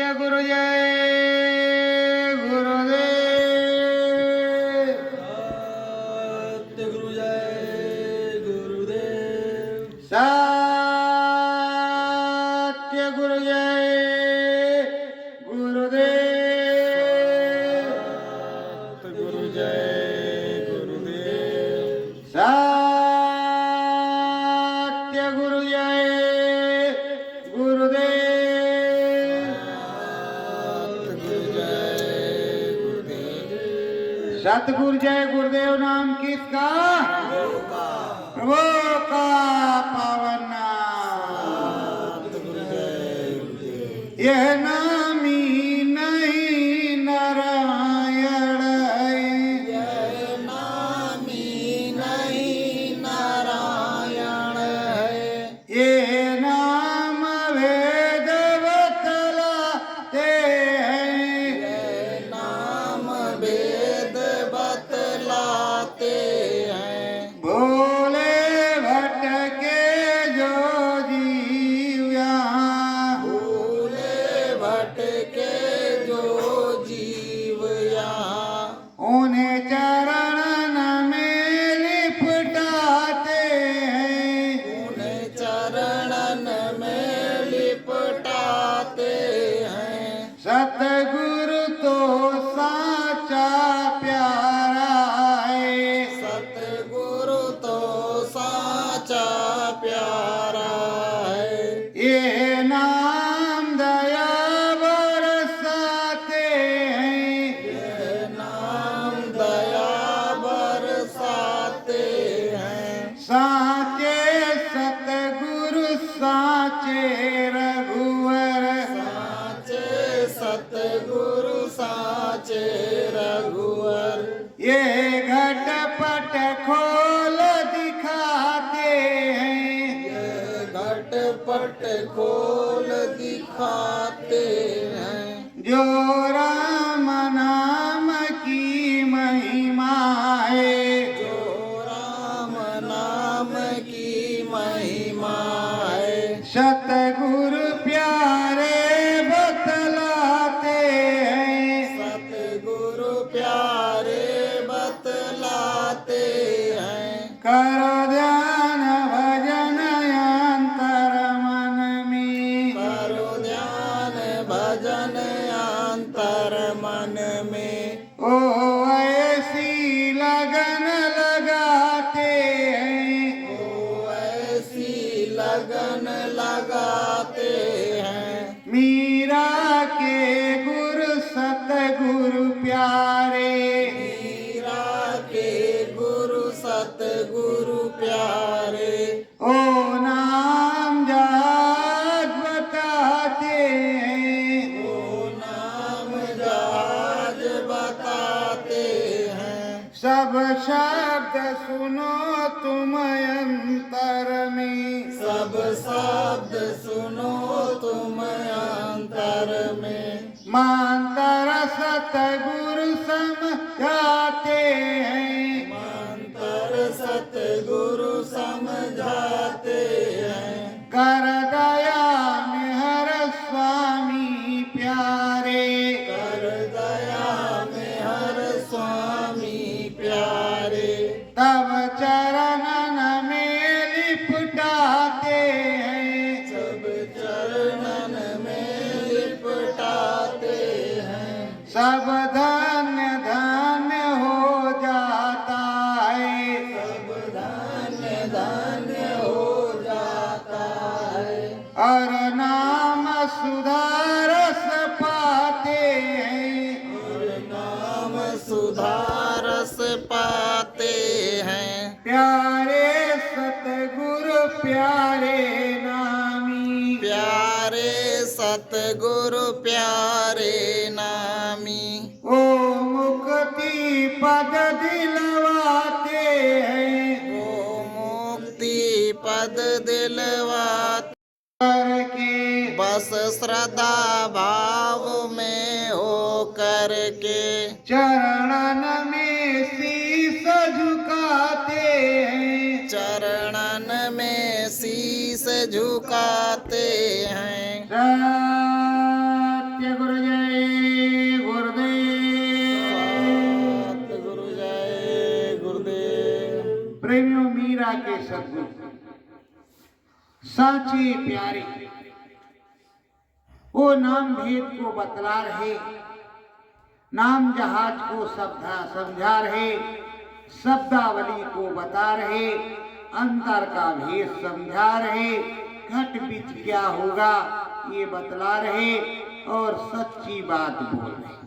गुरु जय गुरुदेव। सत्य गुरु जय गुरुदेव। सत्य गुरु जय गुरुदेव। सत्य गुरु जय गुरुदेव। सत्य गुरु जय गुरुदेव। सतगुरु जय गुरुदेव नाम किसका? प्रभु का पावन नाम। यह नाम ही नहीं नारायण है। यह नाम ही नहीं नारायण है। ये नाम वेद बतलाते हैं। यह नाम वेद बतलाते हैं। भोले भटके जो जीव यहाँ, भूले भटके जो जीव यहाँ, उन्हें चरणन में लिपटाते हैं। उन्हें चरणन में लिपटाते हैं। सतगुरु तो साचा प्यारा है। सतगुरु तो साचा प्यारा है। ये नाम दया बरसाते हैं। यह नाम दया बरसाते हैं। साचे सतगुरु साचे रघुवर, साचे सतगुरु साचे रघुवर, ये घटपट खोल दिखाते हैं। यह घटपट खोल दिखाते हैं। जो राम नाम की महिमा है, जो राम नाम की महिमा है, सतगुरु प्यारे बतलाते हैं। सतगुरु प्यारे बतलाते हैं। करो ध्यान भजन अंतर मन में, करो ध्यान भजन अंतर मन में। ओ ऐसी लगन लगाते हैं। ओ ऐसी लगन लगाते हैं। मीरा के गुरु सतगुरु प्यारे, मीरा के गुरु सतगुरु प्यारे, ओ नाम जात बताते हैं। ओ नाम जहाज बताते हैं। सब शब्द सुनो तुम अंतर में, सब शब्द सुनो तुम अंतर में। मांतर सतगुरु समझाते हैं। मंतर सतगुरु समझाते हैं। कर दया मेहर स्वामी प्यारे, कर दया में हर स्वामी प्यारे, तब चरणन में लिपटाते हैं। सब चरणन में लिपटाते हैं। सब धन्य धन्य हो जाता है। सब धन्य धन्य हो जाता है। और नाम सुधारस पाते हैं। और नाम सुधारस पाते हैं। प्यारे सतगुरु प्यारे नामी, प्यारे सतगुरु प्यारे नामी, ओ मुक्ति पद दिलवाते हैं। वो मुक्ति पद दिलवाते। करके बस श्रद्धा भाव में हो करके, चरणन में शीस झुकाते हैं। चरणन में शीस झुकाते हैं। सत्य मीरा के सदगुरु साचे प्यारे वो नाम भेद को बतला रहे, नाम जहाज को समझा रहे, शब्दावली को बता रहे, अंतर का भेद समझा रहे, घट बीच क्या होगा ये बतला रहे और सच्ची बात बोल रहे।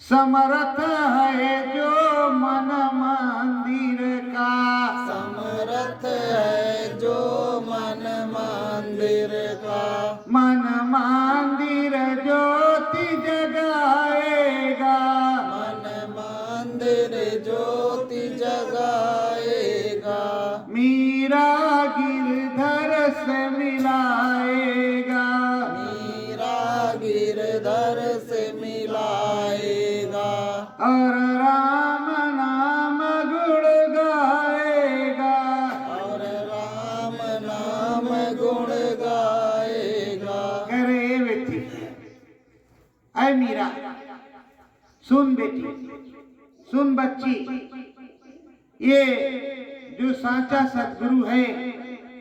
समर्थ है जो मन मंदिर का, समर्थ है जो मन मंदिर का, मन मंदिर ज्योति जगाएगा, मन मंदिर ज्योति जगाएगा, मीरा गिरधर से मिलाएगा, मीरा गिरधर से मिलाएगा, और राम नाम गुण गाएगा, और राम नाम गुण गाएगा। अरे बेटी, अरे मीरा सुन बेटी, सुन बच्ची, ये जो साचा सदगुरु है,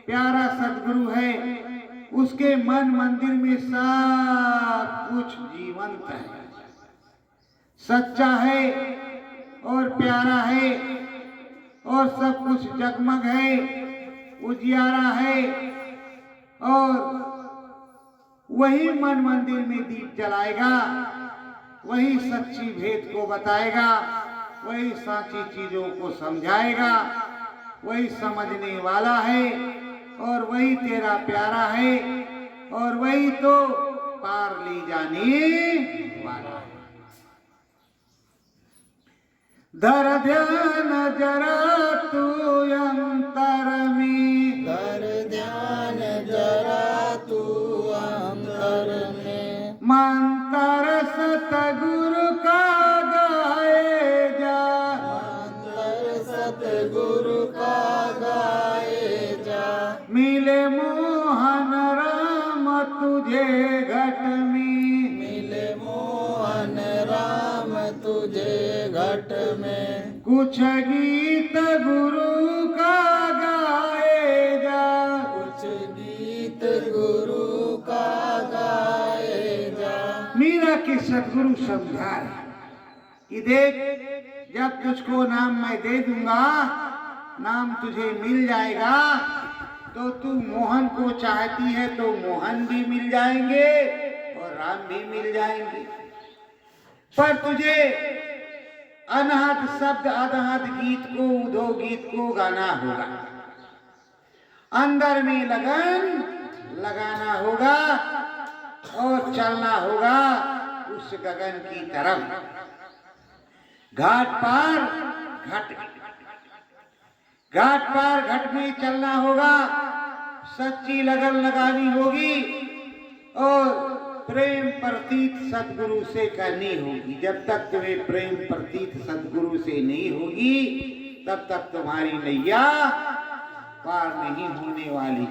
प्यारा सदगुरु है, उसके मन मंदिर में सब कुछ जीवंत है, सच्चा है और प्यारा है और सब कुछ जगमग है, उजियारा है, और वही मन मंदिर में दीप जलाएगा, वही सच्ची भेद को बताएगा, वही साची चीजों को समझाएगा, वही समझने वाला है और वही तेरा प्यारा है और वही तो पार ले जाने वाला है। धर ध्यान जरा तू अंतर में, कर ध्यान जरा तू अंतर में, मंत्र सतगुरु का गाए जा, मंत्र सतगुरु का गाए जा, मिले मोहन राम तुझे घट में, मिले मोहन राम तुझे घट में, कुछ गीत गुरु का गाए जा, कुछ गीत गुरु का गाए जा। मीरा के सदगुरु समझा रहे कि देख, जब तुझको नाम मैं दे दूंगा, नाम तुझे मिल जाएगा, तो तू मोहन को चाहती है तो मोहन भी मिल जाएंगे और राम भी मिल जाएंगे, पर तुझे अनहद शब्द अनहद गीत को, उधो गीत को गाना होगा, अंदर में लगन लगाना होगा और चलना होगा उस गगन की तरफ। घाट पार घट में चलना होगा, सच्ची लगन लगानी होगी और प्रेम प्रतीत सदगुरु से करनी होगी। जब तक तुम्हें प्रेम प्रतीत सदगुरु से नहीं होगी, तब तक तुम्हारी नैया पार नहीं होने वाली।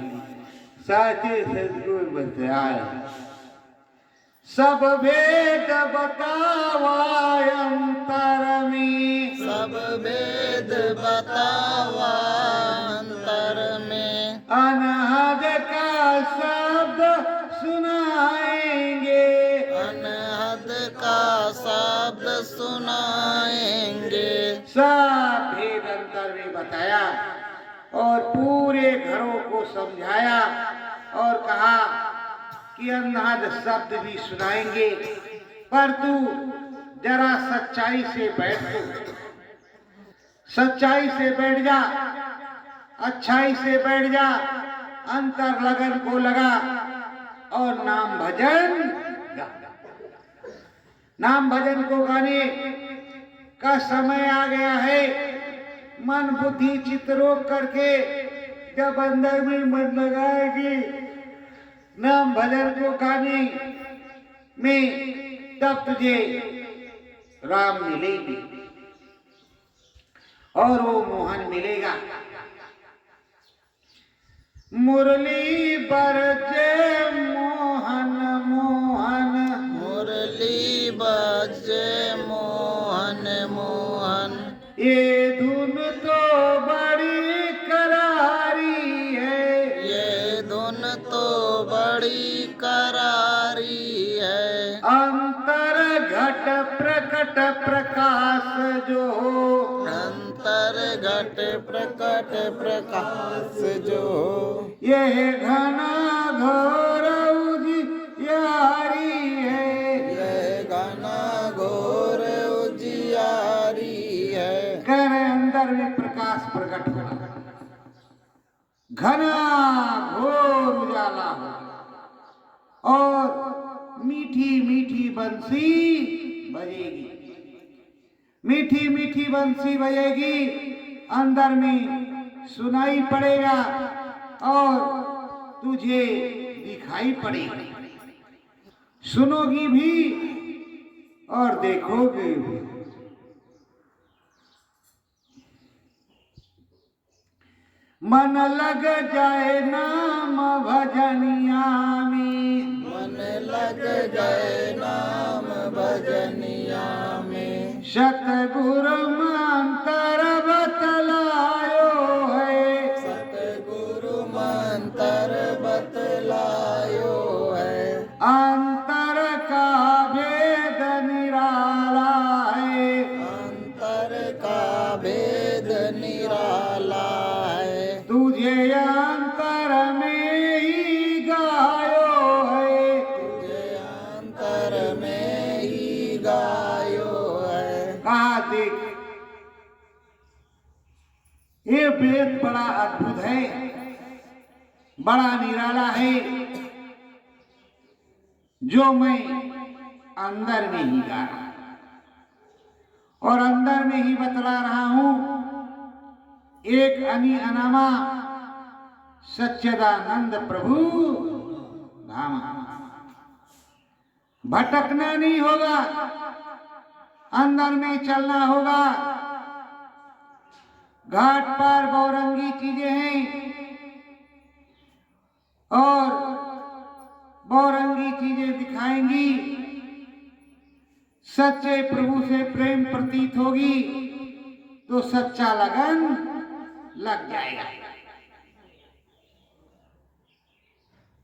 साचे सदगुरु बताए, सब भेद बतावा अंतर में, सब भेद बतावा अंतर में, अनहद का शब्द सुनाएंगे, अनहद का शब्द सुनाएंगे। सब भेद अंतर में बताया और पूरे घरों को समझाया और कहा कि अनहद शब्द भी सुनाएंगे, पर तू जरा सच्चाई से बैठ, सच्चाई से बैठ जा, अच्छाई से बैठ जा, अंतर लगन को लगा और नाम भजन गा। नाम भजन को गाने का समय आ गया है। मन बुद्धि चित्त रोक करके जब अंदर में मन लगाएगी नाम भजन को गाने में, तब तुझे राम मिलेगी और वो मोहन मिलेगा। मुरली बरजे मोहन मोहन, मुरली बजे मोहन मोहन, ये घट प्रकाश जो हो, अंतर घट प्रकट प्रकाश जो हो, यह घना घोर उजियारी है। यह घना घोर उजियारी है। कह रहे अंदर में प्रकाश प्रकट हो, घना घोर उजाला हो, और मीठी मीठी बंसी बजेगी, मीठी मीठी बंसी बजेगी, अंदर में सुनाई पड़ेगा और तुझे दिखाई पड़ेगा, सुनोगी भी और देखोगे भी। मन लग जाए नाम भजनिया में, मन लग गए नाम भजनिया में, सतगुरु मंत्र बतलायो है, सतगुरु मंत्र बतलायो है। अंतर का भेद निराला है, अंतर का भेद निराला है। तुझे अंतर में ही गायो है, तुझे अंतर में ही गायो है। कहा देख ये वेद बड़ा अद्भुत है, बड़ा निराला है, जो मैं अंदर में ही गा रहा और अंदर में ही बतला रहा हूं। एक अनी अनामा सच्चिदानंद प्रभु धामा। भटकना नहीं होगा, अंदर में चलना होगा। घाट पर गौरंगी चीजें हैं और गौरंगी चीजें दिखाएंगी। सच्चे प्रभु से प्रेम प्रतीत होगी तो सच्चा लगन लग जाएगा।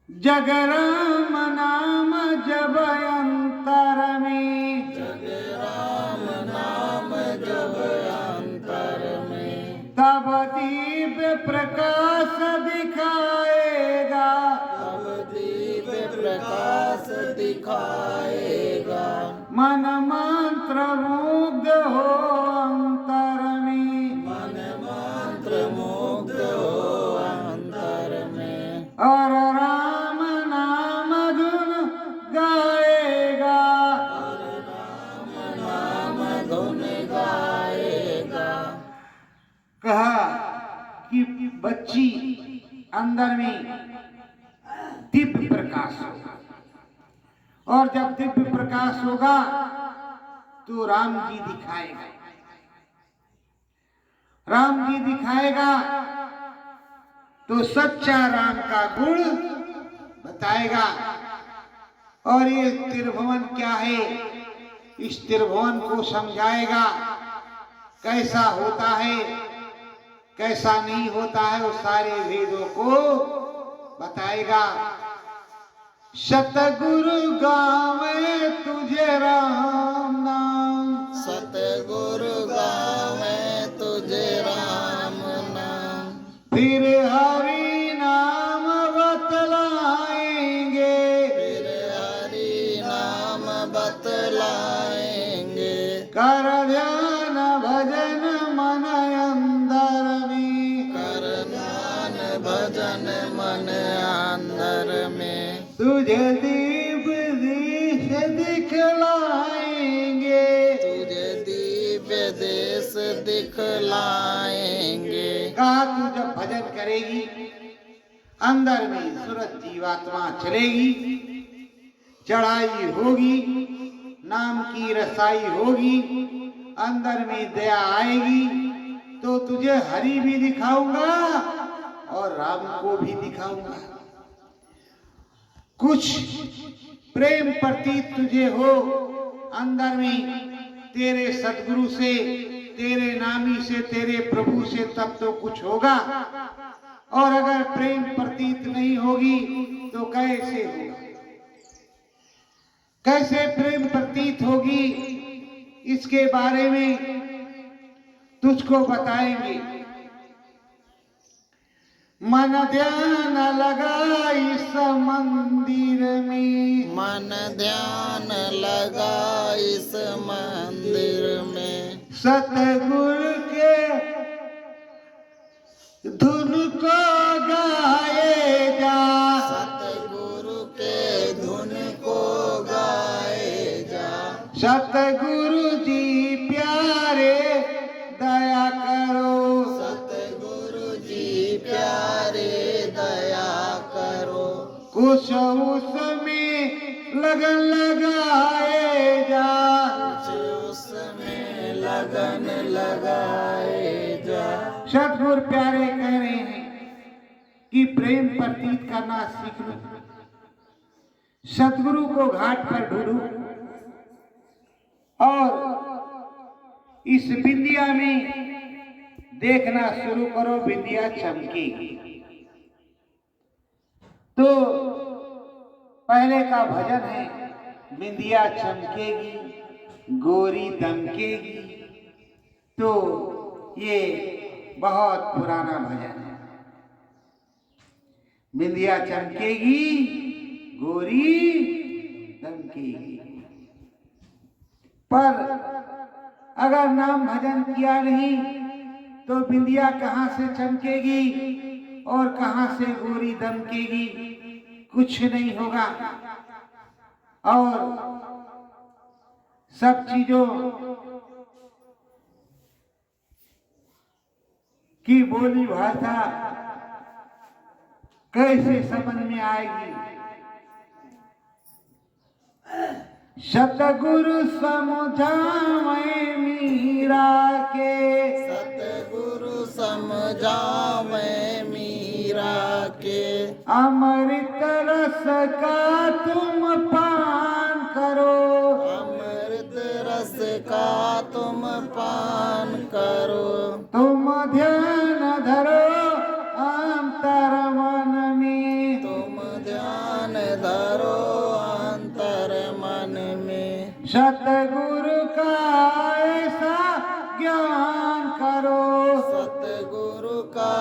जग राम नाम जब अंतर में, जग राम नाम जब अंतर में, तब दिव्य प्रकाश दिखाएगा, तब दिव्य प्रकाश दिखाएगा। मन मंत्र मुग्ध हो अंतर में, मन मंत्र मुग्ध हो अंतर में, और राम नाम धुन गाएगा। नाम धुन गाएगा। कहा कि बच्ची अंदर में दिव्य प्रकाश होगा, और जब दिव्य प्रकाश होगा तो राम जी दिखाएगा, राम जी दिखाएगा तो सच्चा राम का गुण बताएगा। और ये त्रिभुवन क्या है, इस त्रिभुवन को समझाएगा, कैसा होता है कैसा नहीं होता है, वो सारे वेदों को बताएगा। सतगुरु गावे तुझे राम नाम, सतगुरु गावे तुझे राम नाम, फिर हरि नाम बतलाएंगे, फिर हरि नाम बतलाएंगे। कर ध्यान भजन मन अंदर में, कर ध्यान भजन मन अंदर में, तुझे दिव्य देश दिखलाएंगे, तुझे दिव्य देश दिखलाएंगे। कहा तू जब भजन करेगी अंदर में सूरज जीवात्मा चलेगी, चढ़ाई होगी, नाम की रसाई होगी, अंदर में दया आएगी, तो तुझे हरि भी दिखाऊंगा और राम को भी दिखाऊंगा। कुछ प्रेम प्रतीत तुझे हो अंदर में तेरे सदगुरु से, तेरे नामी से, तेरे प्रभु से, तब तो कुछ होगा। और अगर प्रेम प्रतीत नहीं होगी तो कैसे होगा, कैसे प्रेम प्रतीत होगी इसके बारे में तुझको बताएंगे। मन ध्यान लगा इस मंदिर में, मन ध्यान लगा इस मंदिर में, सतगुरु के धुन को गाए जा, सतगुरु के धुन को गाए जा। सतगुरु जी प्यारे दया करो, सतगुरु जी प्यारे दया करो, कुछ उसमें लगन लगाए जा, कुछ उसमें लगन लगाए जा। सतगुरु प्यारे कह रहे हैं कि प्रेम प्रतीत करना सीख लो, सतगुरु को घाट पर ढूंढो और इस बिंदिया में देखना शुरू करो, बिंदिया चमकेगी। तो पहले का भजन है, बिंदिया चमकेगी गोरी दमकेगी। तो ये बहुत पुराना भजन है, बिंदिया चमकेगी गोरी दमकेगी। पर अगर नाम भजन किया नहीं तो बिंदिया कहाँ से चमकेगी और कहाँ से गोरी दमकेगी, कुछ नहीं होगा। और सब चीजों की बोली भाषा कैसे समझ में आएगी। सतगुरु समझावे मीरा के, सतगुरु समझावे मीरा के, अमृत रस का तुम पान करो, अमृत रस का तुम पान करो, तुम ध्यान धरो अंतर मन में, तुम ध्यान धरो अंतर मन में, सतगुरु का ऐसा ज्ञान करो, सतगुरु का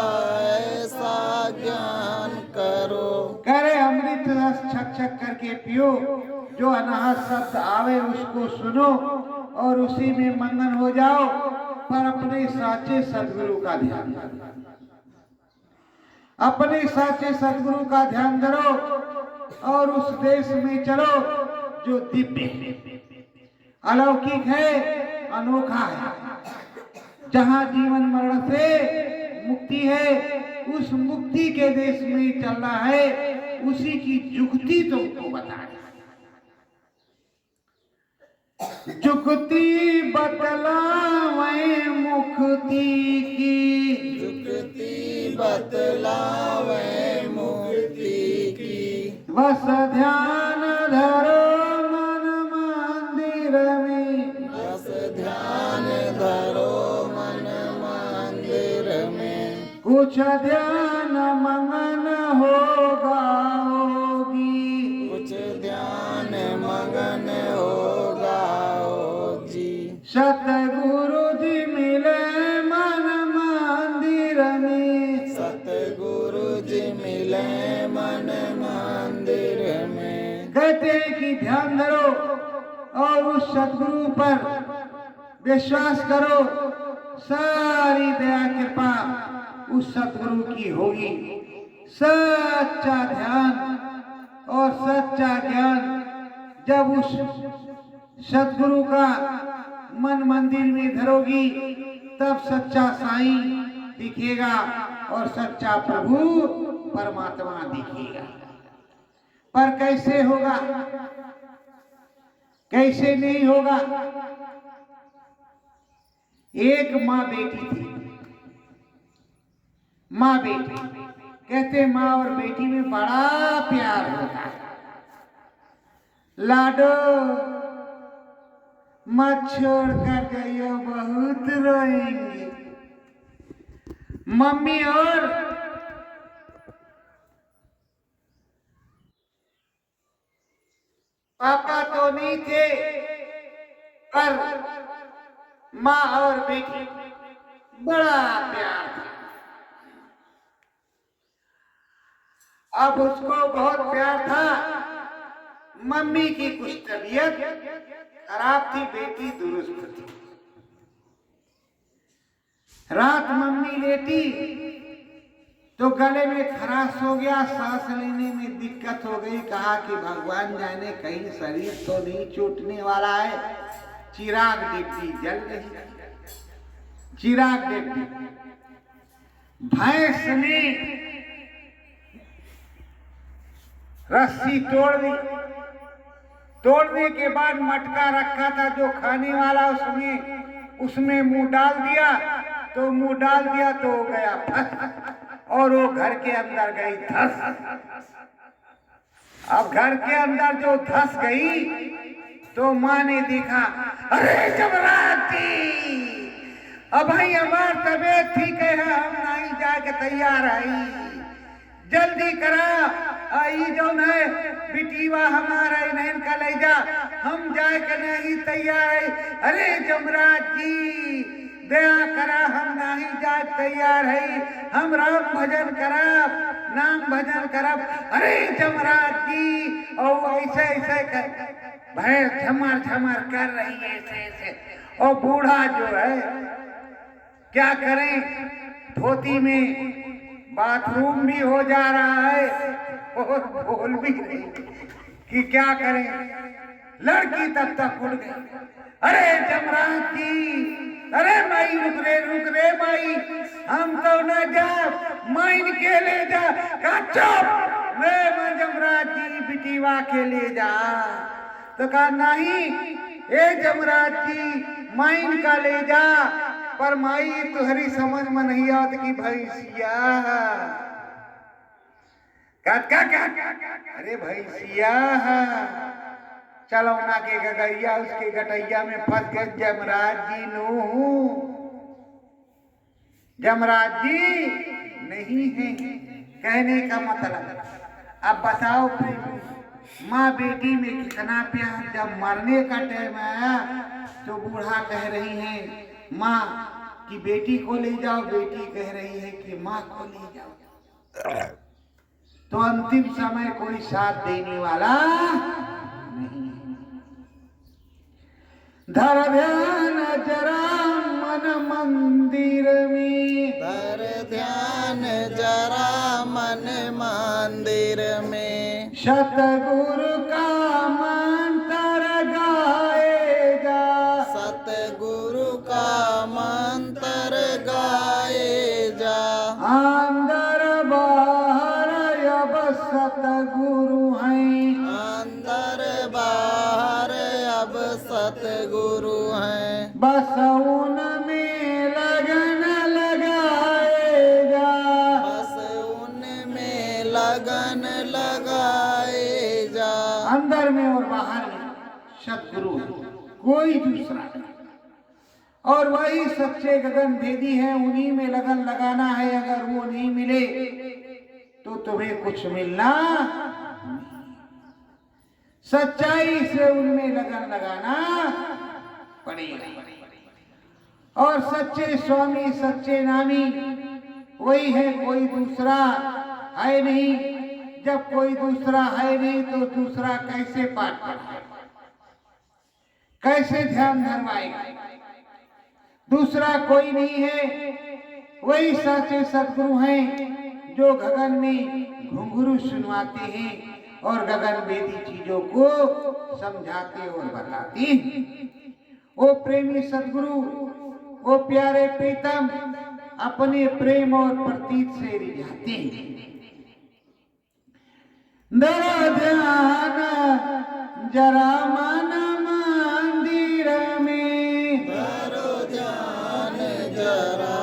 ऐसा ज्ञान करो। करे अमृत रस छक छक करके पियो, जो अनाहत शब्द आवे उसको सुनो और उसी में मंगन हो जाओ। पर अपने साचे सदगुरु का ध्यान करो, अपने साचे सदगुरु का ध्यान करो और उस देश में चलो जो दिव्य अलौकिक है, अनोखा है, जहां जीवन मरण से मुक्ति है। उस मुक्ति के देश में चलना है, उसी की जुगती तुमको बताए। जुगती बतलावे मुक्ति की, जुगती बतलावे मुक्ति की, बस ध्यान धरो मन मंदिर में, बस ध्यान धरो मन मंदिर में, कुछ ध्यान मगन होगा होगी, कुछ ध्यान मगन होगा जी। सतगुरु जी मिले मन मंदिर में, सतगुरु जी मिले मन मंदिर में, कहते हैं कि ध्यान धरो और उस सतगुरु पर विश्वास करो, सारी दया कृपा उस सतगुरु की होगी। सच्चा ध्यान और सच्चा ज्ञान जब उस सतगुरु का मन मंदिर में धरोगी, तब सच्चा साईं दिखेगा और सच्चा प्रभु परमात्मा दिखेगा। पर कैसे होगा, कैसे नहीं होगा। एक माँ बेटी थी, माँ बेटी, कहते माँ और बेटी में बड़ा प्यार होता है। लाडो मत छोड़ कर गई, बहुत रोएंगी। मम्मी और पापा तो नहीं थे, पर माँ और बेटी बड़ा प्यार था। अब उसको बहुत प्यार था। मम्मी की कुछ तबीयत खराब थी, बेटी दुरुस्त थी। रात मम्मी लेटी तो गले में खराश हो गया, सांस लेने में दिक्कत हो गई। कहा कि भगवान जाने कहीं शरीर तो नहीं छूटने वाला है। चिराग डिब्बी जल गई, चिराग डिब्बी। भैंस ने रस्सी तोड़ दी। तोड़ने के बाद मटका रखा था जो खाने वाला, उसमें मुंह डाल दिया। तो मुंह डाल दिया तो हो गया फंस, और वो घर के अंदर गई धस। अब घर के अंदर जो धस गई तो माँ ने देखा, अरे जमराज जी, अब भाई हमार तबीयत ठीक है, हम नहीं जाके तैयार आई, जल्दी करा। आई जो है बिटीवा हमारा नहीं का ले जा, हम जाए के नहीं तैयार है। अरे जमराज जी दया करा, हम नहीं जाए तैयार है, हम राम भजन करब, नाम भजन करब। अरे जमराज जी, और ऐसे ऐसे कर भैंस झमर झमर कर रही है, ऐसे ऐसे। और बूढ़ा जो है क्या करें, धोती में बाथरूम भी हो जा रहा है और बोल भी नहीं कि क्या करें। लड़की तब तक उड़ गई। अरे जमराज जी, अरे माई रुक रे माई, हम तो न जा, माइन के ले जा। कहा चुप, मैं जमराज जी बिटीवा के ले जा। तो कहा नहीं, ए जमराज जी माइन का ले जा, पर माई तुहरी समझ में नहीं आत कि भैंसिया। क्या अरे भैंसिया, चलौना के गगैया उसके गटैया में फंस गए जमराज जी। नो जमराज जी नहीं है कहने का मतलब। अब बताओ माँ बेटी में कितना प्यार। जब मरने का टाइम आया तो बूढ़ा कह रही है माँ कि बेटी को ले जाओ, बेटी कह रही है कि माँ को ले जाओ। तो अंतिम समय कोई साथ देने वाला नहीं। धर ध्यान जरा मन मंदिर में, धर ध्यान जरा मन मंदिर में, सतगुरु का मंत्र गाएगा, सतगुरु का मंत्र गाए जा। अंदर बाहर अब सतगुरु हैं, अंदर बाहर अब सतगुरु हैं, बस उनमें लगन लगाएगा, बस उनमें लगन लगाए जा। अंदर में और बाहर में सतगुरु है, कोई दूसरा नहीं। और वही सच्चे गगन भेदी है, उन्हीं में लगन लगाना है। अगर वो नहीं मिले तो तुम्हें कुछ मिलना नहीं। सच्चाई से उनमें लगन लगाना पड़ेगा। और सच्चे स्वामी सच्चे नामी वही है, कोई दूसरा है नहीं। जब कोई दूसरा है नहीं तो दूसरा कैसे पाठ पढ़ाएगा, कैसे ध्यान धरवाएगा। दूसरा कोई नहीं है, वही सच्चे सदगुरु हैं जो गगन में घुंघरू सुनवाते हैं और गगन वेदी चीजों को समझाते और बताते हैं। वो प्रेमी सदगुरु, वो प्यारे प्रीतम अपने प्रेम और प्रतीत से रिझाते हैं। धर ध्यान जरा मन मंदिर में, धरो ध्यान जरा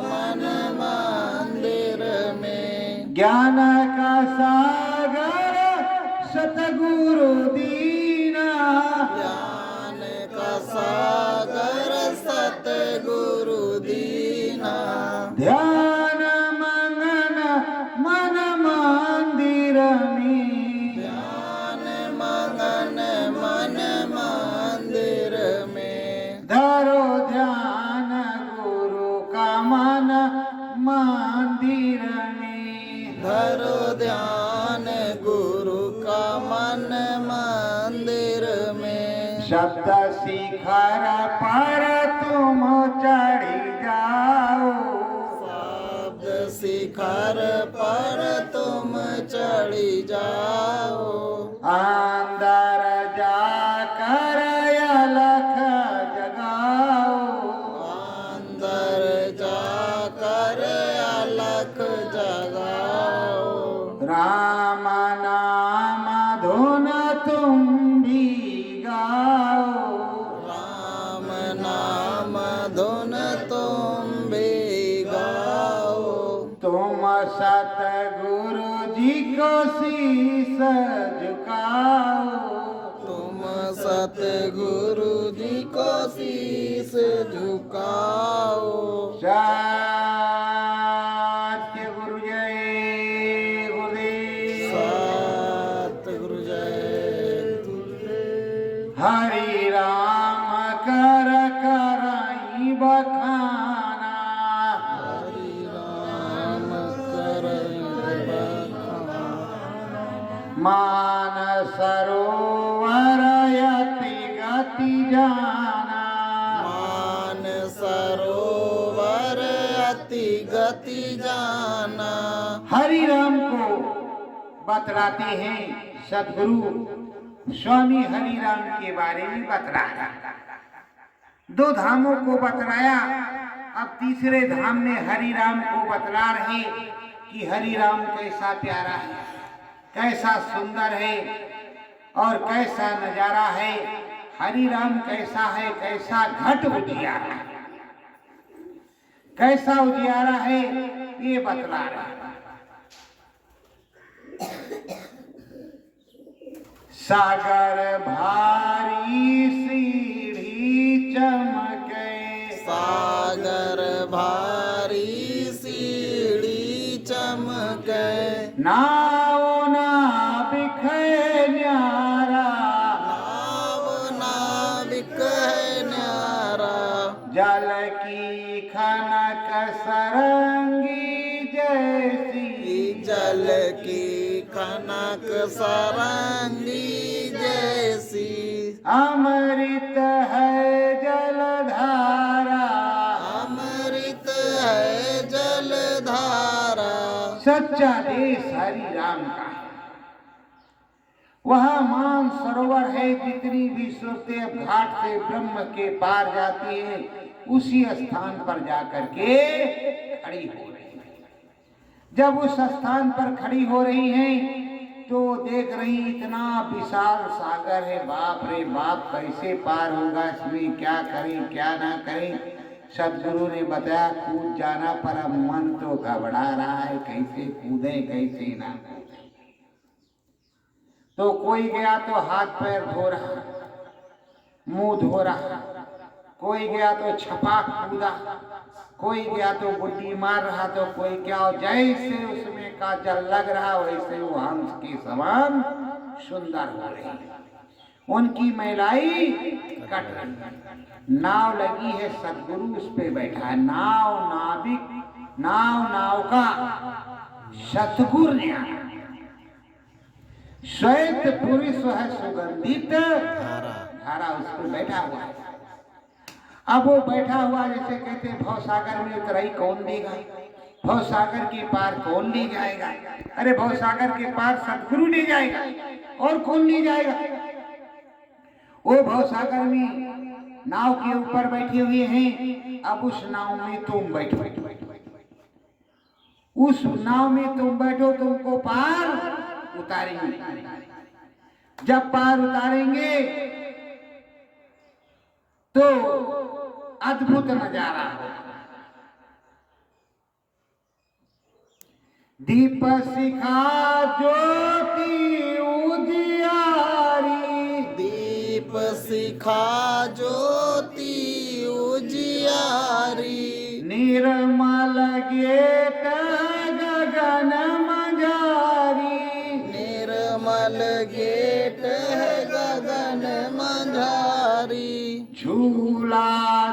मन मंदिर में, ज्ञान का सागर सतगुरु दीना, ज्ञान का सागर सतगुरु दीना। ध्यान मंगन मन मंदिर में, ध्यान मगन मन मंदिर में, धरो ध्यान ध्यान गुरु का मन मंदिर में। शब्द शिखर पर तुम चढ़ी जाओ, शब्द शिखर पर तुम चढ़ी जाओ। अंदर जाकर अलख जगाओ, अंदर जाकर अलख जगाओ। राम नाम धुन तुम भी गाओ, राम नाम धुन तुम भी गाओ। तुम सतगुरु जी को शीस झुकाओ, तुम सतगुरु जी को शीस झुकाओ। सत्य गुरु जय गुरुदेव। सतगुरु जय गुरुदेव। हरि राम कर कराई बखाना, हरि राम करई बखाना। मान सरोवर यति गति जाना, मान सरोवर अति गति जाना। हरि राम को बतलाते हैं सदगुरु स्वामी हरि राम के बारे में बतलाया। दो धामों को बतलाया, अब तीसरे धाम में हरि राम को बतला रहे कि हरि राम कैसा प्यारा है, कैसा सुंदर है और कैसा नजारा है। हरि राम कैसा है, कैसा घट उजियारा है, कैसा उजियारा है, ये बतला रहा है। सागर भारी सीढ़ी चमके, सागर भारी सीढ़ी चमके। नाव नाविक है न्यारा, नाव नाविक है न्यारा। जल की खनक सरंगी जैसी, जल की खनक सरंगी जैसी। अमृत है जलधारा, अमृत है जलधारा। सच्चा देश हरि राम का है। वह मान सरोवर है, जितनी भी सूरतें अब घाट से ब्रह्म के पार जाती हैं, उसी स्थान पर जाकर के खड़ी हो रही है। जब उस स्थान पर खड़ी हो रही हैं तो देख रही इतना विशाल सागर है, बाप रे बाप, कैसे पार होगा, इसमें क्या करें क्या ना करें। सदगुरु ने बताया कूद जाना, पर अब मन तो घबरा रहा है, कैसे कूदे कैसे ना कूदे। तो कोई गया तो हाथ पैर धो रहा, मुंह धो रहा, कोई गया तो छपाक कूदा, कोई गया तो गुड्डी मार रहा, तो कोई क्या, जैसे उसमें का जल लग रहा वैसे वो हंस के समान सुंदर हो रही। उनकी महिलाई कट रही। नाव लगी है, सदगुरु उस पे बैठा है। नाव नाविक, नाव नौका सतगुरु ने आया। श्वेत पुरुष है सुगंधित धारा, उस पर बैठा हुआ है। अब वो बैठा हुआ, जैसे कहते हैं भवसागर में उतराई कौन देगा, भवसागर के पार कौन ले जाएगा। अरे भवसागर के पार सदगुरु ले जाएगा, और कौन ले जाएगा। वो भवसागर में नाव के ऊपर बैठे हुए हैं। अब उस नाव में तुम बैठो, उस नाव में तुम बैठो, तुमको पार उतारेंगे। जब पार उतारेंगे तो अद्भुत नजारा होगा। दीप शिखा ज्योति उजियारी, दीप शिखा ज्योति उजियारी। निर्मल गेट गगन मझारी, निर्मल गेट है गगन मझारी। झूला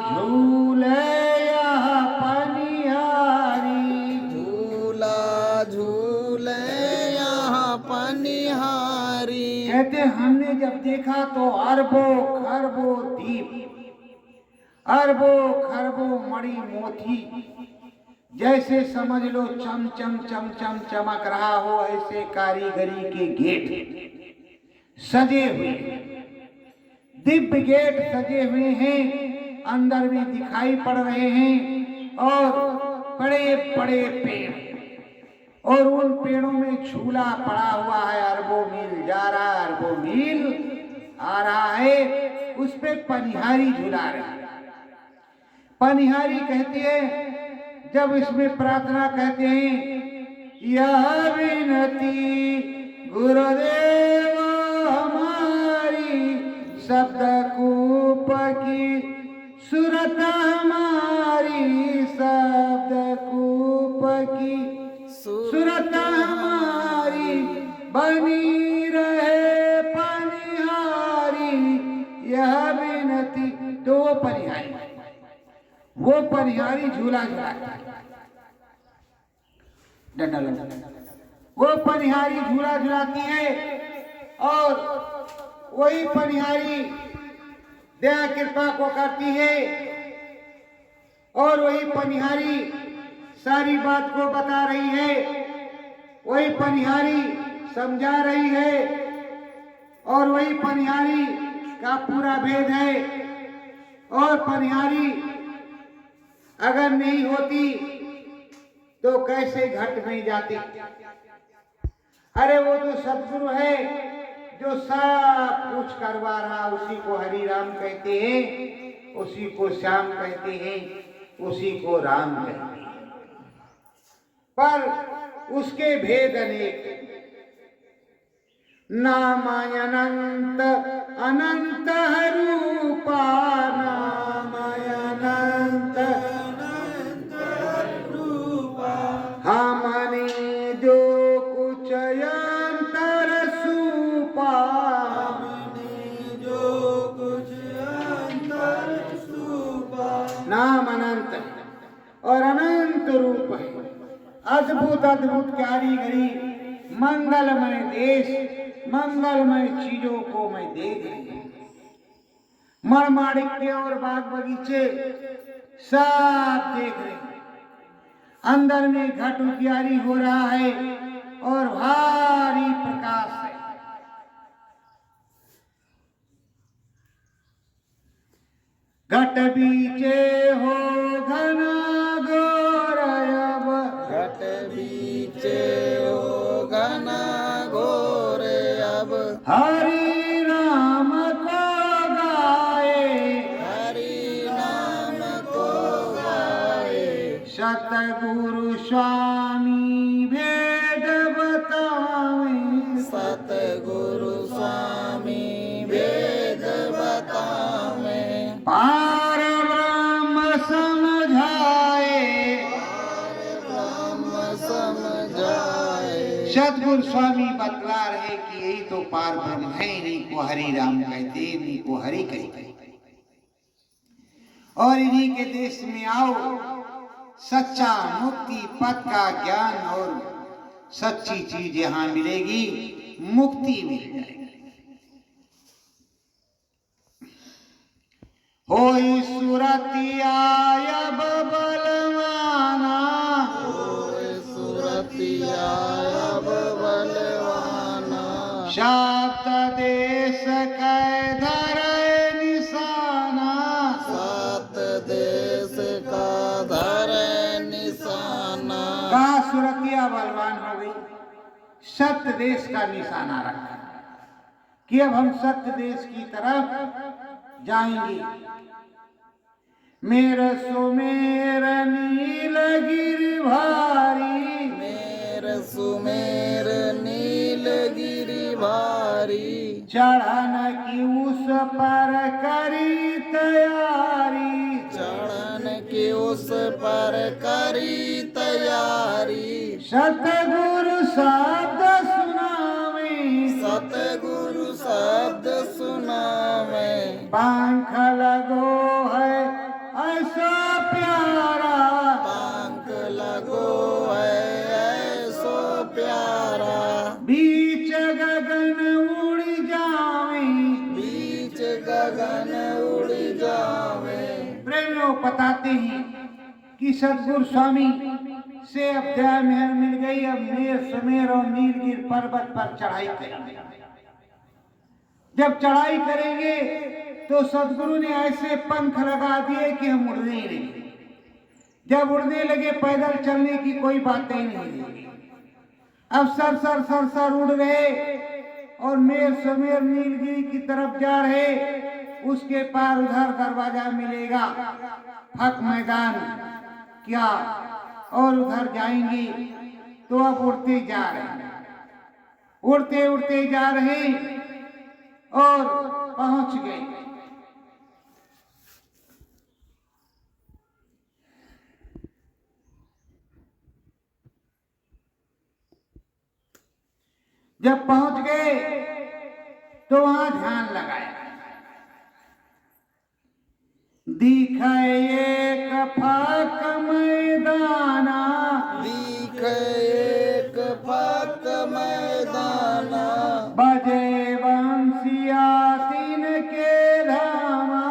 झूले यह पनिहारी, झूला झूले निहारी। कहते हमने जब देखा तो अरबों खरबों दीप, अरबों खरबों मणि मोती, जैसे समझ लो चम चम चम चम चमक रहा हो, ऐसे कारीगरी के गेट सजे हुए, दिव्य गेट सजे हुए हैं, अंदर भी दिखाई पड़ रहे हैं, और बड़े बड़े पेड़, और उन पेड़ों में झूला पड़ा हुआ है, अरबों मील जा रहा है, अरबों मील आ रहा है, उस पे पनिहारी झूला रही। पनिहारी कहती है, जब इसमें प्रार्थना कहते हैं, यह विनती गुरुदेव हमारी, शब्दकूप की सूरत हमारी, शब्दकूप की सूरत हमारी, बनी रहे पनिहारी, यह विनती। तो वो पनिहारी, वो पनिहारी झूला झूलाती है, डंडा लगा, वो पनिहारी झूला झूलाती है, और वही पनिहारी दया कृपा को करती है, और वही पनिहारी सारी बात को बता रही है, वही पनिहारी समझा रही है, और वही पनिहारी का पूरा भेद है। और पनिहारी अगर नहीं होती तो कैसे घट नहीं जाती। अरे वो जो सदगुरु है, जो सब कुछ करवा रहा, उसी को हरि राम कहते हैं, उसी को श्याम कहते हैं, उसी को राम कहते हैं, पर उसके भेद अनेक। नामाय अनंत अनंत रूपा, नामाय अनंत रूपा, हमने जो कुछ अंतर सूपा, हमने जो कुछ अंतर सूपा। नाम अनंत और अनंत रूप है, अद्भुत अद्भुत कारीगरी, मंगलमय देश, मंगलमय चीजों को मैं देख रही हूँ। मणमाणिक्य और बाग बगीचे सब देख रहे हैं। अंदर में घट उजियारी हो रहा है और भारी प्रकाश है। घट बीचे हो घना घोर अब, घट बीचे हो घना घोर अब, हरि नाम को गाए, हरि नाम को गाए, सतगुरु स्वामी भेद बतावे, सतगुरु स्वामी वेद बतावे, पार ब्रह्म समझाए, ब्रह्म समझाए। सतगुरु स्वामी बतला रहे कि यही तो पार ब्रह्म है, इन्हीं को हरि राम कहते, इन्हीं को हरि कहते, और इन्हीं के देश में आओ, सच्चा मुक्ति पद का ज्ञान और सच्ची चीज यहाँ मिलेगी, मुक्ति मिल जाएगी। होई सुरतिया अब बलवाना, होए सुरतिया अब बलवाना, सप्त देश कै धरे निशाना, सात देश का धरे निशाना। कहा सुरतिया बलवान हो गई, सत्य देश का निशाना रखा कि अब हम सत्य देश की तरफ जाएंगे। मेरा सुमेर नीलगिरि भारी, मेर सुमेर नीलगिरि भारी, चढ़न की उस पर करी तैयारी, चढ़न की उस पर करी तैयारी। सतगुरु शब्द सुनावे, सतगुरु शब्द सुनावे, पंख लगो है ऐसा प्यारा, पंख लगो है ऐसो प्यारा, बीच वो बताते हैं कि सदगुरु स्वामी से अब दया मेहर मिल गई, अब मेर सुमेर और नीलगिरी पर्वत पर चढ़ाई करेंगे। जब चढ़ाई करेंगे तो सदगुरु ने ऐसे पंख लगा दिए कि हम उड़ने ही नहीं। जब उड़ने लगे पैदल चलने की कोई बातें ही नहीं रही। अब सर उड़ रहे और मेर सुमेर नीलगिरी की तरफ जा रहे। उसके पार उधर दरवाजा मिलेगा हक मैदान क्या, और उधर जाएंगे। तो अब उड़ते जा रहे, उड़ते उड़ते जा रहे और पहुंच गए। जब पहुंच गए तो वहां ध्यान लगाया। दिखाए एक फाक मैदाना, दिख एक फाक मैदाना, बजे बंसिया तीन के धामा,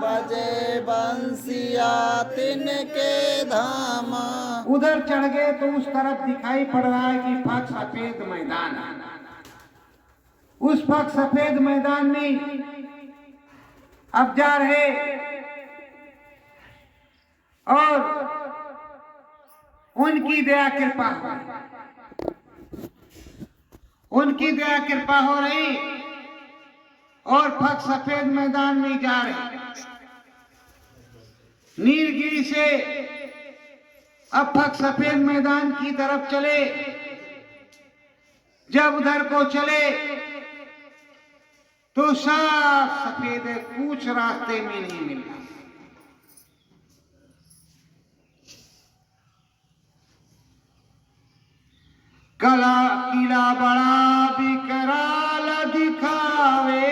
बजे बंसिया तिनके धामा। उधर चढ़ गए तो उस तरफ दिखाई पड़ रहा है कि फाक सफेद मैदान है। उस फाक सफेद मैदान में अब जा रहे और उनकी दया कृपा, उनकी दया कृपा हो रही और फक सफेद मैदान में जा रहे। नीलगिरी से अब फक सफेद मैदान की तरफ चले। जब उधर को चले तो साफ सफेद है, कुछ रास्ते में नहीं मिला। किला बड़ा विकराल दिखावे,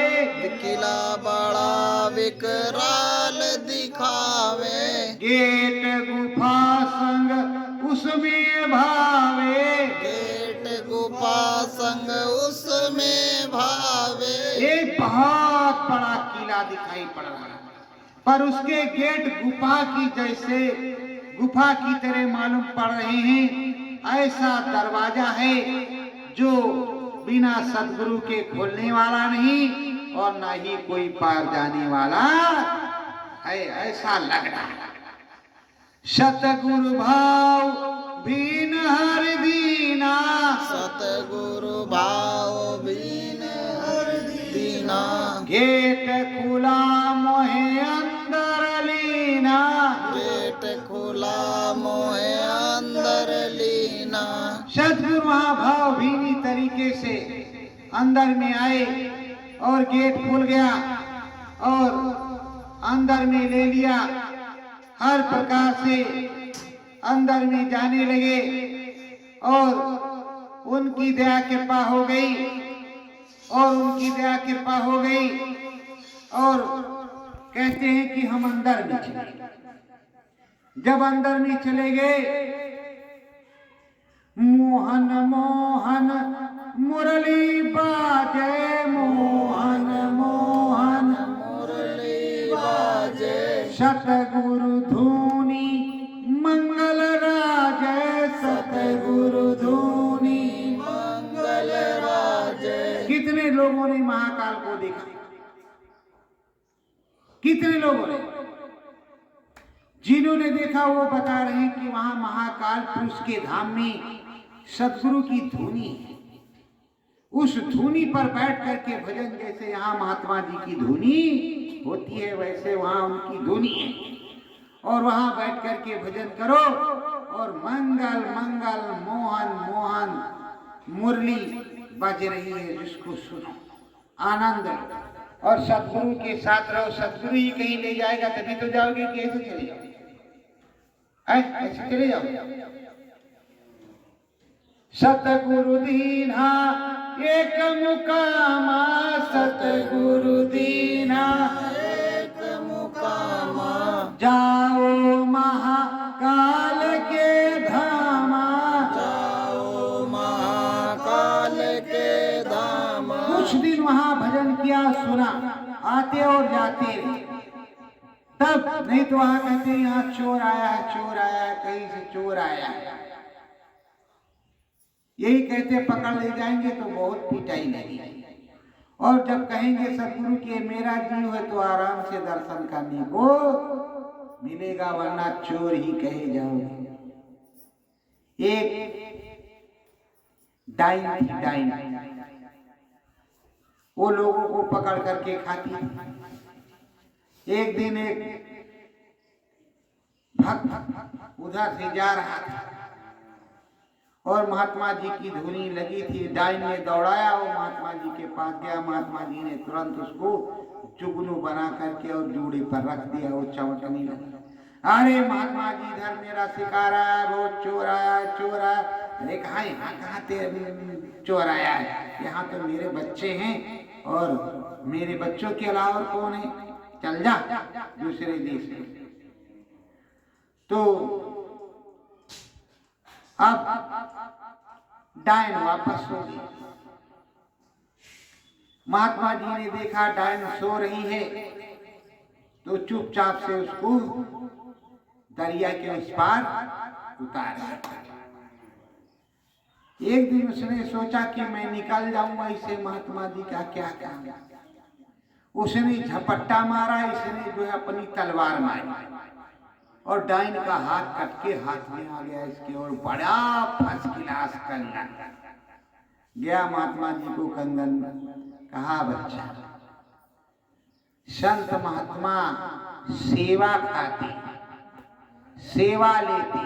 किला बड़ा विकराल दिखावे, गेट गुफा संग उसमें भावे, गेट गुफा संग उसमें भावे। एक बहुत बड़ा किला दिखाई पड़ रहा है, पर उसके गेट गुफा की जैसे गुफा की तरह मालूम पड़ रहे हैं। ऐसा दरवाजा है जो बिना सदगुरु के खोलने वाला नहीं और ना ही कोई पार जाने वाला है, ऐसा लग रहा है। सतगुरु भाव बीन हर दीना, सतगुरु भाव बीन हर दीना, गेट खुला मोहे अंदर लीना, गेट खुला मोहे अंदर लीना। सतगुरु वहां भावभीनी तरीके से अंदर में आए और गेट खुल गया और अंदर में ले लिया। हर प्रकार से अंदर में जाने लगे और उनकी दया कृपा हो गई और उनकी दया कृपा हो गई और कहते हैं कि हम अंदर में चले। जब अंदर में चले गए, मोहन मोहन मुरली बाजे, मोहन मोहन मुरली बाजे, सतगुरु धूनी मंगल राजे, सतगुरु धूनी मंगल राजे। कितने लोगों ने महाकाल को देखा? कितने लोगों ने? जिन्होंने देखा वो बता रहे हैं कि वहां महाकाल पुरुष के धाम में सतगुरु की धुनी है। उस धुनी पर बैठ करके भजन, जैसे यहाँ महात्मा जी की धुनी होती है वैसे वहां उनकी धुनी है, और वहां बैठ करके भजन करो और मंगल मंगल मोहन मोहन मुरली बज रही है, जिसको सुनो आनंद लो और सतगुरु के साथ रहो। सतगुरु ही कहीं ले जाएगा तभी तो जाओगे, कि ऐसे चले जाओ? ऐसे चले जाओ? सतगुरु दीना एक मुकामा, सतगुरु दीना एक मुकामा, जाओ महाकाल के धामा, जाओ महाकाल के धामा। कुछ दिन वहां भजन किया, सुना, आते और जाते रहे। सब, नहीं तो वहां कहते हैं यहाँ चोर आया है, चोर आया है, कहीं से चोर आया है। यही कहते पकड़ ले जाएंगे तो बहुत पिटाई लगेगी। और जब कहेंगे सदगुरु के मेरा जीव है तो आराम से दर्शन करने को मिलेगा, वरना चोर ही कहे जाओगे। एक डाइन थी, डाइन, वो लोगों को पकड़ करके खाती। एक दिन एक भक्त उधर से जा रहा था और महात्मा जी की धुनी लगी थी। डाइन ने दौड़ाया, वो महात्मा जी के पास गया। महात्मा जी ने तुरंत उसको जुगनू बना करके और जूड़े पर रख दिया। वो चमकने लगा। अरे महात्मा जी, इधर मेरा शिकार आया, रोज चोर आया, चोर आया। अरे कहाँ, यहाँ कहाँ तेरे चोर आया है? यहाँ तो मेरे बच्चे हैं और मेरे बच्चों के अलावा और कौन है? चल जा दूसरे देश में। तो अब डायन वापस सो गई। महात्मा जी ने देखा डायन सो रही है तो चुपचाप से उसको दरिया के उस पार उतार दिया। एक दिन उसने सोचा कि मैं निकल जाऊंगा, इसे महात्मा जी का क्या काम। उसने झपट्टा मारा, इसने जो है अपनी तलवार मारी और डाइन का हाथ कट के हाथ में आ गया इसके, और बड़ा फर्स्ट क्लास कंगन गया। महात्मा जी को कंगन कहा, बच्चा, संत महात्मा सेवा खाते, सेवा लेते,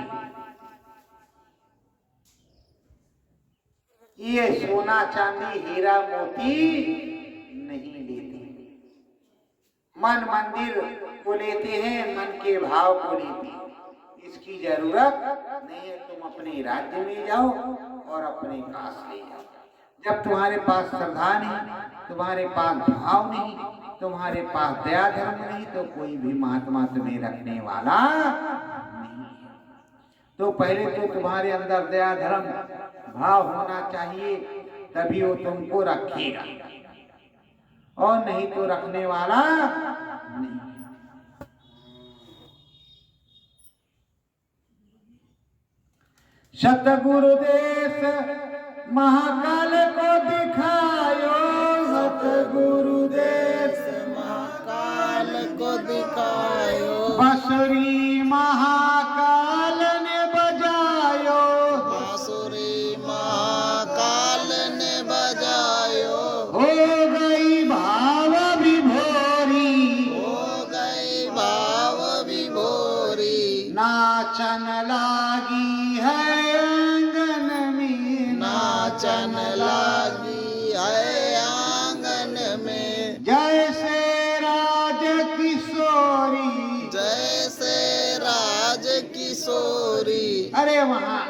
ये सोना चांदी हीरा मोती नहीं लेते। मन मंदिर को लेते हैं, मन के भाव को लेते हैं। इसकी जरूरत नहीं है। तुम अपने राज्य में जाओ और अपने काश ले जाओ। जब तुम्हारे पास श्रद्धा नहीं, तुम्हारे पास भाव नहीं, तुम्हारे पास दया धर्म नहीं, तो कोई भी महात्मा तुम्हें रखने वाला नहीं है। तो पहले तो तुम्हारे अंदर दया धर्म भाव होना चाहिए, तभी वो तुमको रखेगा, और नहीं तो रखने वाला नहीं। सतगुरुदेव महाकाल को दिखायो, सतगुरुदेव महाकाल को दिखायो। बांसुरी महाकाल ने बजायो, बांसुरी महाकाल ने बजायो। हो गई भाव विभोरी, हो गई भाव विभोरी। नाचन लागी है आंगन में, नाचन लागी है आंगन में। जैसे राज किशोरी, जैसे राज किशोरी। अरे वहां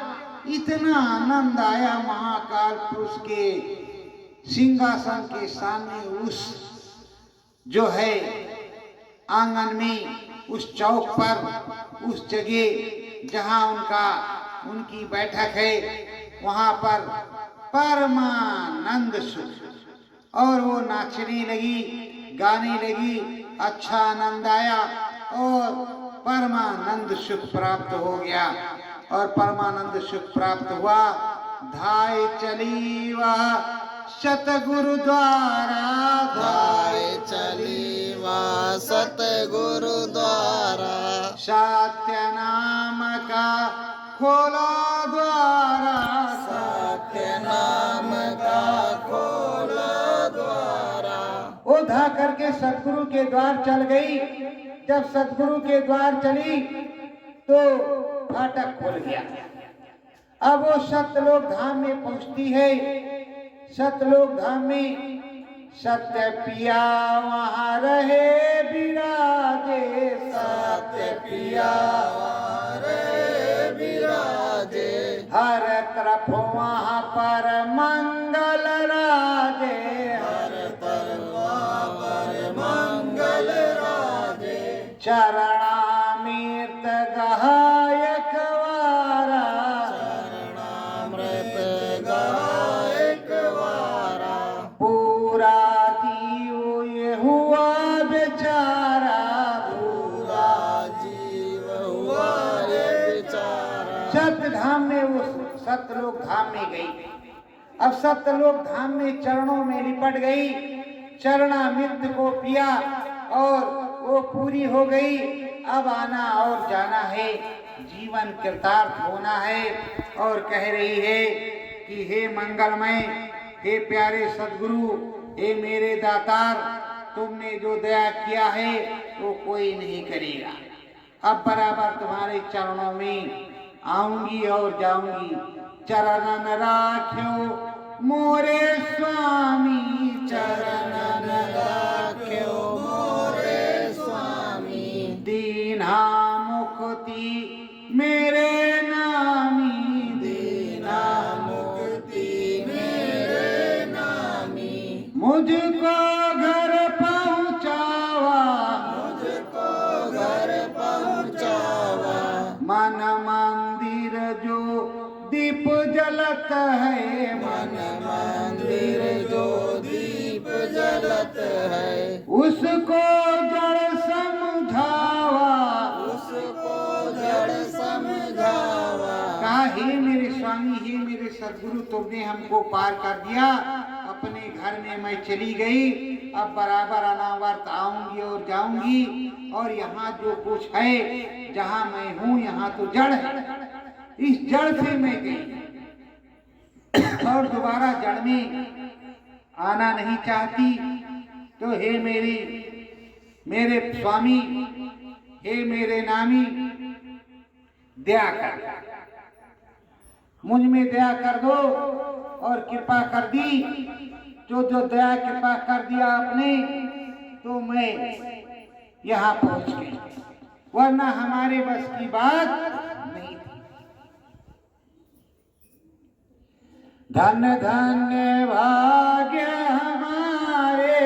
इतना आनंद आया। महाकाल पुरुष के सिंहासन के सामने, उस जो है आंगन में, उस चौक पर, उस जगह जहां उनकी बैठक है, वहां पर परमानंद सुख। और वो नाचने लगी, गाने लगी, अच्छा आनंद आया और परमानंद सुख प्राप्त हो गया। और परमानंद सुख प्राप्त हुआ, धाय चली वह सतगुरु द्वारा, धाय चली वह सतगुरु द्वारा। सत्य नाम का खोला द्वारा, सत्य नाम का खोला द्वारा। वो धा करके सतगुरु के द्वार चल गई। जब सतगुरु के द्वार चली तो फाटक खुल गया। अब वो सतलोक धाम में पहुंचती है। सतलोक धाम में सत्य पिया वहाँ रहे विराजे, सत्य पिया रे विराजे। हर तरफ वहाँ पर मंगल राजे, हर तरफ पर मंगल राजे। चरणामृत गायक वारा, चरणामृत गायक वारा। पूरा जीव ये हुआ बेचारा, पूरा सत्यलोक धाम में गई। अब सत्यलोक धाम में चरणों में लिपट गई, चरणामृत को पिया और वो पूरी हो गई। अब आना और जाना है, जीवन कृतार्थ होना है। और कह रही है कि हे मंगलमय, हे प्यारे सद्गुरु, हे मेरे दातार, तुमने जो दया किया है वो कोई नहीं करेगा। अब बराबर तुम्हारे चरणों में आऊंगी और जाऊंगी। चरणन राख्यो मोरे स्वामी, चरणन राख्यो मोरे स्वामी, दीना मुक्ति मेरे नामी, दीना मुक्ति मेरे नामी। मुझको घर पहुँचावा, मुझको घर पहुँचावा, मन मंदिर जो दीप जलत है, मन मंदिर जो दीप जलत है, उसको जड़ समझावा। उसको जड़ समझावा। कहा हे मेरे स्वामी, हे मेरे सद्गुरु, तुमने हमको पार कर दिया, अपने घर में मैं चली गई। अब बराबर अनावर्त आऊंगी और जाऊंगी, और यहाँ जो कुछ है, जहाँ मैं हूँ यहाँ तो जड़ है। इस जड़ से मैं गई और दोबारा जड़ में आना नहीं चाहती। तो हे मेरे स्वामी, हे मेरे नामी, दया कर, मुझ में दया कर दो। और कृपा कर दी, जो दया कृपा कर दिया आपने, तो मैं यहाँ पहुंच गई, वरना हमारे बस की बात नहीं थी। धन धन्य भाग्य हमारे,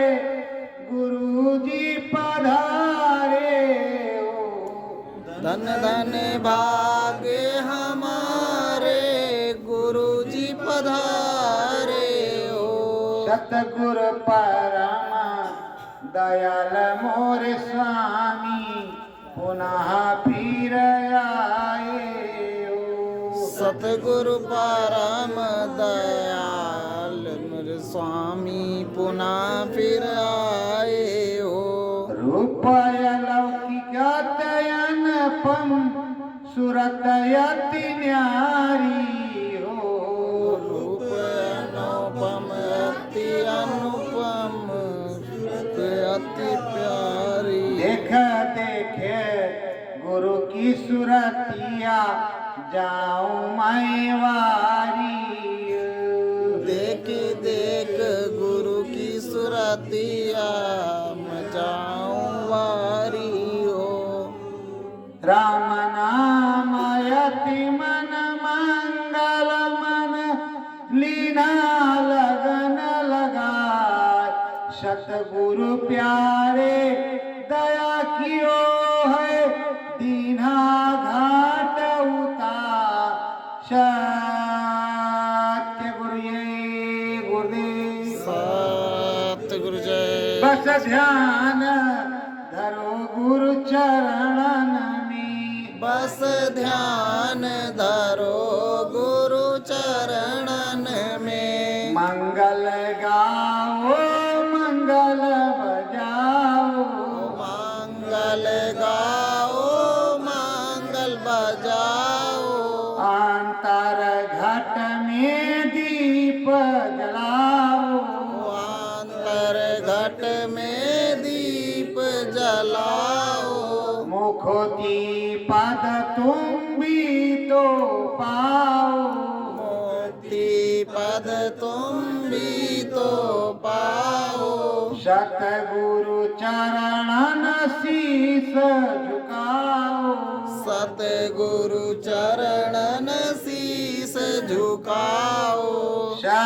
गुरु जी पधारे हो। धन धन भाग्य हमारे, गुरु जी पधारे हो। सतगुर परम दयाल मोरे स्वामी, पुनः फिर आए हो। सतगुरु परम दयाल मेरे स्वामी, पुनः फिर आए हो। रूपय लौकिकतयनपम, सुरतयति न्यारी हो। रूप अनुपम अति अनुपम, अति प्यारी। देख देखे गुरु की सुरतिया, जाऊं मैं वारी। देख देख गुरु की सुरतिया, मैं जाऊं वारी हो। राम नाम अति मन मंगल, मन लीना लगन लगा। सतगुरु प्यारे दया कियो है, दीना घाट उतार। सत्य गुरु जय गुरुदेव। सतगुरु जय। बस ध्यान धरो गुरु चरणन में, बस ध्यान धरो गुरु चरणन में। मंगल गाओ मंगल बजाओ, मंगल गाओ मंगल बजाओ। अंतर घट में दीप जलाओ, अंतर घट में दीप जलाओ। मुखोती पद तुम भी तो पाओ। मुक्ति पद तुम भी तो पाओ। सतगुरु चरणन शीस झुकाओ, सतगुरु चरणन शीस झुकाओ। सत्य